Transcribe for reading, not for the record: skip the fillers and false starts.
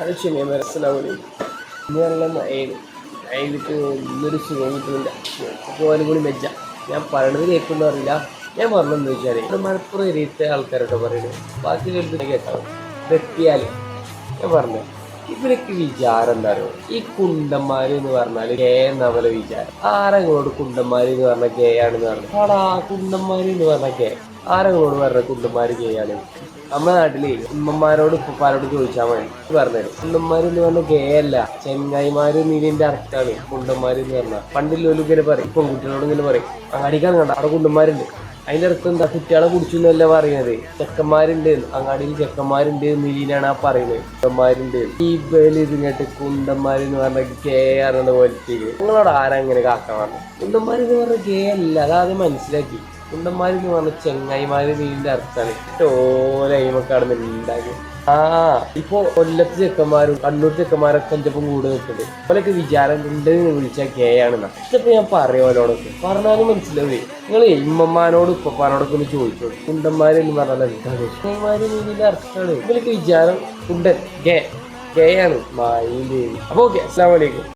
അത് ക്ഷമിയാൻ മനസ്സിലാവില്ല. ഇന്ന് നല്ല മഴയാണ്. മഴയിട്ട് ഒന്നൊരു സുഖം കിട്ടുന്നില്ല. പോകാനും കൂടി മെച്ച. ഞാൻ പറയണത് കേൾക്കുമെന്ന് അറിയില്ല. ഞാൻ പറഞ്ഞെന്ന് വെച്ചാൽ ഇവിടെ മലപ്പുറം എരിയത്തെ ആൾക്കാരൊക്കെ പറയുന്നത് ബാക്കി കേൾക്കുന്ന കേട്ടാവും. ഇതെത്തിയാൽ ഞാൻ പറഞ്ഞു ഇവരൊക്കെ വിചാരം എന്താ പറയുക, ഈ കുണ്ടന്മാർ എന്ന് പറഞ്ഞാൽ ഗേ എന്നാ പോലെ വിചാരം. ആരെങ്ങളോട് കുണ്ടന്മാർ എന്ന് പറഞ്ഞാൽ ഗേ ആണെന്ന് പറഞ്ഞു ആടാ. കുണ്ടന്മാർ എന്ന് പറഞ്ഞാൽ ഗേ ആരെങ്ങളോട് പറഞ്ഞ കുണ്ടന്മാർ ഗേ ആണ്? നമ്മുടെ നാട്ടില് ഉമ്മമാരോട് ഉപ്പപ്പാരോട് ചോദിച്ചാൽ മതി, പറഞ്ഞുതരും. കുണ്ടന്മാർ എന്ന് പറഞ്ഞാൽ ഗേ അല്ല, ചെങ്ങായിമാര് നീലിന്റെ അർത്ഥമാണ് കുണ്ടന്മാർ എന്ന് പറഞ്ഞാൽ. പണ്ടില്ലോലും ഇങ്ങനെ പറയും, പെൺകുട്ടികളോട് ഇങ്ങനെ പറയും, അങ്ങാടിക്കാൻ കണ്ട അവിടെ കുണ്ടന്മാരുണ്ട്. അതിൻ്റെ അർത്ഥം എന്താ? കുട്ടികളെ കുടിച്ചു എന്നല്ല പറയുന്നത്. ചെക്കന്മാരുണ്ട്, അങ്ങാടിയിൽ ചെക്കന്മാരുണ്ട് നീലിനാണ് ആ പറയുന്നത്. കുണ്ടന്മാരുണ്ട് ഈ ബേല് ഇതിങ്ങോട്ട് കുണ്ടന്മാരെന്ന് പറഞ്ഞ ഗേ അറിയുന്ന പോലത്തെ. നിങ്ങളോട് ആരാ ഇങ്ങനെ കാക്കാൻ പറഞ്ഞു? കുണ്ടന്മാരെന്ന് പറഞ്ഞ ഗേ അല്ല, അതാദ്യം മനസ്സിലാക്കി. കുണ്ടന്മാരെന്ന് പറഞ്ഞ ചെങ്ങായിമാര് നീലിന്റെ അർത്ഥമാണ്. ഓലൈമക്കാട് ഉണ്ടാക്കി. ഇപ്പൊ കൊല്ലത്ത് ചെക്കന്മാരും കണ്ണൂർ ചെക്കന്മാരൊക്കെ എൻ്റെ ഒപ്പം കൂടെ നിൽക്കുന്നുണ്ട്. അവരൊക്കെ വിചാരം ഉണ്ട് വിളിച്ചാൽ ഗേ ആണെന്നാ. ഇതിപ്പോ ഞാൻ പറയുമല്ലോടൊക്കെ പറഞ്ഞാലും മനസ്സിലാവേ. നിങ്ങൾ ഇമ്മമാനോട് ഉപ്പപ്പാനോടൊക്കെ ഒന്ന് ചോദിച്ചോ, കുണ്ടന്മാരെന്ന് പറഞ്ഞാൽ എന്താണ്? ചെങ്ങായിമാര് നീലിന്റെ അർത്ഥമാണ്. ഇവരൊക്കെ വിചാരം കുണ്ടൻ ഗേ ആണ്. മായിന്റെ. അപ്പൊ ഓക്കെ, അസ്സലാമു അലൈക്കും.